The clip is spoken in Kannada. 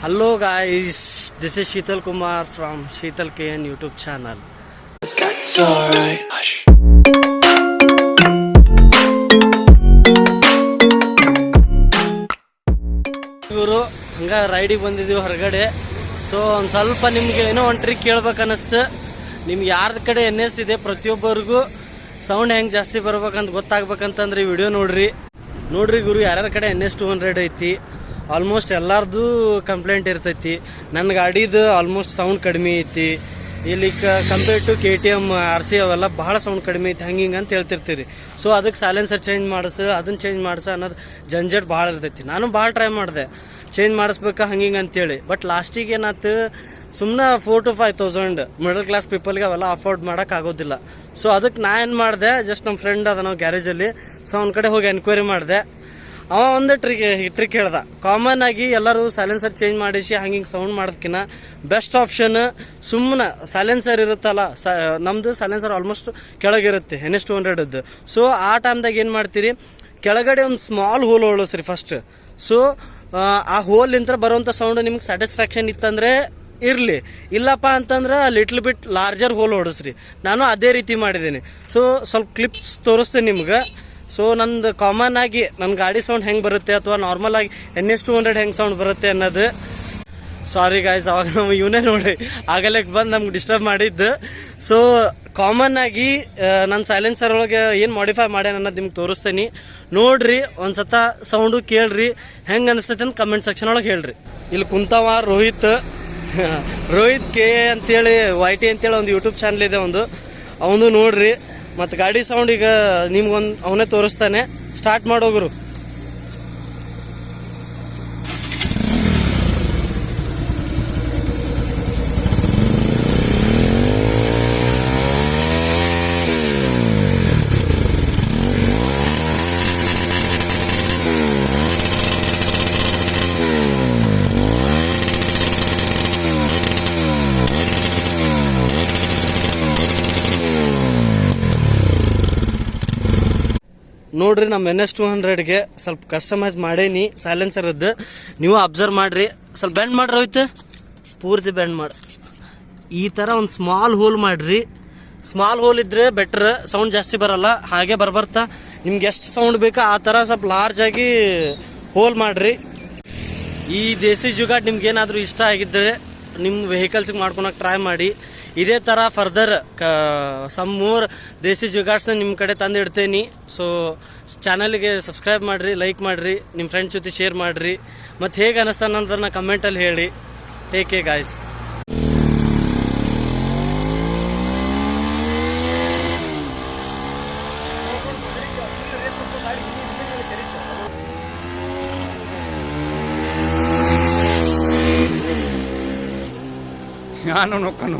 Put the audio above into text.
Hello guys, this is Sheetal Kumar from Sheetal KN YouTube channel. That's alright. Hush. ಇವರು ಹಂಗ ರೈಡಿಗೆ ಬಂದಿದ್ದೀವಿ ಹೊರಗಡೆ. ಸೊ ಒಂದು ಸ್ವಲ್ಪ ನಿಮಗೆ ಏನೋ ಒಂದು ಟ್ರಿಕ್ ಕೇಳ್ಬೇಕನ್ನಿಸ್ತು. ನಿಮ್ಗೆ ಯಾರ ಕಡೆ NS ಇದೆ ಪ್ರತಿಯೊಬ್ಬರಿಗೂ ಸೌಂಡ್ ಹೆಂಗೆ ಜಾಸ್ತಿ ಬರ್ಬೇಕಂತ ಗೊತ್ತಾಗ್ಬೇಕಂತಂದ್ರೆ ಈ ವಿಡಿಯೋ ನೋಡ್ರಿ ಗುರು. ಯಾರ್ಯಾರ ಕಡೆ NS 200 ಐತಿ ಆಲ್ಮೋಸ್ಟ್ ಎಲ್ಲಾರ್ದು ಕಂಪ್ಲೇಂಟ್ ಇರ್ತೈತಿ. ನನ್ನ ಗಾಡಿದು ಆಲ್ಮೋಸ್ಟ್ ಸೌಂಡ್ ಕಡಿಮೆ ಐತಿ, ಇಲ್ಲಿ ಕಂಪೇರ್ ಟು KTM RC ಅವೆಲ್ಲ ಭಾಳ ಸೌಂಡ್ ಕಡಿಮೆ ಐತಿ ಹಿಂಗೆ ಅಂತ ಹೇಳ್ತಿರ್ತೀರಿ. ಸೊ ಅದಕ್ಕೆ ಸೈಲೆನ್ಸರ್ ಚೇಂಜ್ ಮಾಡಿಸು, ಅದನ್ನು ಚೇಂಜ್ ಮಾಡಿಸು ಅನ್ನೋದು ಜಂಜಟ್ ಭಾಳ ಇರ್ತೈತಿ. ನಾನು ಭಾಳ ಟ್ರೈ ಮಾಡಿದೆ ಚೇಂಜ್ ಮಾಡಿಸ್ಬೇಕಾ ಹಿಂಗೆ ಅಂತೇಳಿ. ಬಟ್ ಲಾಸ್ಟಿಗೆ ಏನಾಯ್ತು, ಸುಮ್ಮನೆ 4,000 to 5,000 ಮಿಡಲ್ ಕ್ಲಾಸ್ ಪೀಪಲ್ಗೆ ಅವೆಲ್ಲ ಅಫೋರ್ಡ್ ಮಾಡೋಕ್ಕಾಗೋದಿಲ್ಲ. ಸೊ ಅದಕ್ಕೆ ನಾ ಏನು ಮಾಡಿದೆ, ಜಸ್ಟ್ ನಮ್ಮ ಫ್ರೆಂಡ್ ಅದ ನಾವು ಗ್ಯಾರೇಜಲ್ಲಿ, ಸೊ ಅವ್ನ ಕಡೆ ಹೋಗಿ ಎನ್ಕ್ವೈರಿ ಮಾಡಿದೆ. ಅವ ಒಂದು ಟ್ರಿಕ್ ಹೇಳ್ದ. ಕಾಮನ್ ಆಗಿ ಎಲ್ಲರೂ ಸೈಲೆನ್ಸರ್ ಚೇಂಜ್ ಮಾಡಿಸಿ ಹಂಗೆ ಸೌಂಡ್ ಮಾಡೋದಕ್ಕಿಂತ ಬೆಸ್ಟ್ ಆಪ್ಷನ್ ಸುಮ್ಮನೆ ಸೈಲೆನ್ಸರ್ ಇರುತ್ತಲ್ಲ, ನಮ್ಮದು ಸೈಲೆನ್ಸರ್ ಆಲ್ಮೋಸ್ಟ್ ಕೆಳಗಿರುತ್ತೆ NS 200ದ್ದು. ಸೊ ಆ ಟೈಮ್ದಾಗ ಏನು ಮಾಡ್ತೀರಿ, ಕೆಳಗಡೆ ಒಂದು ಸ್ಮಾಲ್ ಹೋಲ್ ಹೊಳಸ್ರಿ ಫಸ್ಟ್. ಸೊ ಆ ಹೋಲಿಂದ ಬರುವಂಥ ಸೌಂಡ್ ನಿಮ್ಗೆ ಸ್ಯಾಟಿಸ್ಫ್ಯಾಕ್ಷನ್ ಇತ್ತಂದರೆ ಇರಲಿ, ಇಲ್ಲಪ್ಪ ಅಂತಂದ್ರೆ ಲಿಟ್ಲ್ ಬಿಟ್ ಲಾರ್ಜರ್ ಹೋಲ್ ಹೊಡಿಸ್ರಿ. ನಾನು ಅದೇ ರೀತಿ ಮಾಡಿದ್ದೀನಿ. ಸೊ ಸ್ವಲ್ಪ ಕ್ಲಿಪ್ಸ್ ತೋರಿಸ್ತೇನೆ ನಿಮ್ಗೆ. ಸೊ ನಂದು ಕಾಮನ್ ಆಗಿ ನನ್ನ ಗಾಡಿ ಸೌಂಡ್ ಹೆಂಗೆ ಬರುತ್ತೆ ಅಥವಾ ನಾರ್ಮಲ್ ಆಗಿ NS 200 ಹೆಂಗೆ ಸೌಂಡ್ ಬರುತ್ತೆ ಅನ್ನೋದು. ಸಾರಿ ಗಾಯ್ಸ್, ಅವಾಗ ನಾವು ಇವನೇ ನೋಡಿ ಆಗಲೇ ಬಂದು ನಮ್ಗೆ ಡಿಸ್ಟರ್ಬ್ ಮಾಡಿದ್ದು. ಸೊ ಕಾಮನ್ ಆಗಿ ನನ್ನ ಸೈಲೆನ್ಸರ್ ಒಳಗೆ ಏನು ಮಾಡಿಫೈ ಮಾಡ್ಯಾನ ಅನ್ನೋದು ನಿಮ್ಗೆ ತೋರಿಸ್ತೀನಿ ನೋಡ್ರಿ. ಒಂದು ಸತ ಸೌಂಡು ಕೇಳ್ರಿ, ಹೆಂಗೆ ಅನಿಸ್ತೈತೆ ಅಂತ ಕಮೆಂಟ್ ಸೆಕ್ಷನ್ ಒಳಗೆ ಹೇಳ್ರಿ. ಇಲ್ಲಿ ಕುಂತವ ರೋಹಿತ್ ಕೆ ಅಂತೇಳಿ YT ಅಂತೇಳಿ ಒಂದು ಯೂಟ್ಯೂಬ್ ಚಾನಲ್ ಇದೆ ಅವನು ನೋಡ್ರಿ. ಮತ್ತು ಗಾಡಿ ಸೌಂಡ್ ಈಗ ನಿಮ್ಗೊಂದು ಅವನೇ ತೋರಿಸ್ತಾನೆ. ಸ್ಟಾರ್ಟ್ ಮಾಡೋಗ್ರು. ನೋಡ್ರಿ, ನಮ್ಮ NS 200ಗೆ ಸ್ವಲ್ಪ ಕಸ್ಟಮೈಸ್ ಮಾಡೇನಿ ಸೈಲೆನ್ಸರ್ದು. ನೀವು ಅಬ್ಸರ್ವ್ ಮಾಡಿರಿ. ಸ್ವಲ್ಪ ಬೆಂಡ್ ಮಾಡ್ರಿ ಹೋಯ್ತು, ಪೂರ್ತಿ ಬೆಂಡ್ ಮಾಡಿ ಈ ಥರ ಒಂದು ಸ್ಮಾಲ್ ಹೋಲ್ ಮಾಡಿರಿ. ಸ್ಮಾಲ್ ಹೋಲ್ ಇದ್ದರೆ ಬೆಟ್ರ್, ಸೌಂಡ್ ಜಾಸ್ತಿ ಬರಲ್ಲ. ಹಾಗೆ ಬರ್ಬರ್ತಾ ನಿಮ್ಗೆ ಎಷ್ಟು ಸೌಂಡ್ ಬೇಕು ಆ ಥರ ಸ್ವಲ್ಪ ಲಾರ್ಜಾಗಿ ಹೋಲ್ ಮಾಡಿರಿ. ಈ ದೇಸಿ ಜುಗಾಡ್ ನಿಮ್ಗೇನಾದರೂ ಇಷ್ಟ ಆಗಿದ್ದರೆ ನಿಮ್ಮ ವೆಹಿಕಲ್ಸಿಗೆ ಮಾಡ್ಕೊಳಕ್ಕೆ ಟ್ರೈ ಮಾಡಿ. ಇದೇ ಥರ ಫರ್ದರ್ ಸಮ್ ಮೋರ್ ದೇಸಿ ಜುಗಾಡ್ಸ್ನ ನಿಮ್ಮ ಕಡೆ ತಂದು ಇಡ್ತೇನೆ. ಸೊ ಚಾನಲ್ಗೆ ಸಬ್ಸ್ಕ್ರೈಬ್ ಮಾಡಿರಿ, ಲೈಕ್ ಮಾಡಿರಿ, ನಿಮ್ಮ ಫ್ರೆಂಡ್ಸ್ ಜೊತೆ ಶೇರ್ ಮಾಡಿರಿ. ಮತ್ತು ಹೇಗೆ ಅನ್ನಿಸ್ತಾನ ಅಂತ ಕಮೆಂಟಲ್ಲಿ ಹೇಳಿ. Take care guys. ನಾನು ನೋಡ್ಕೊಂಡು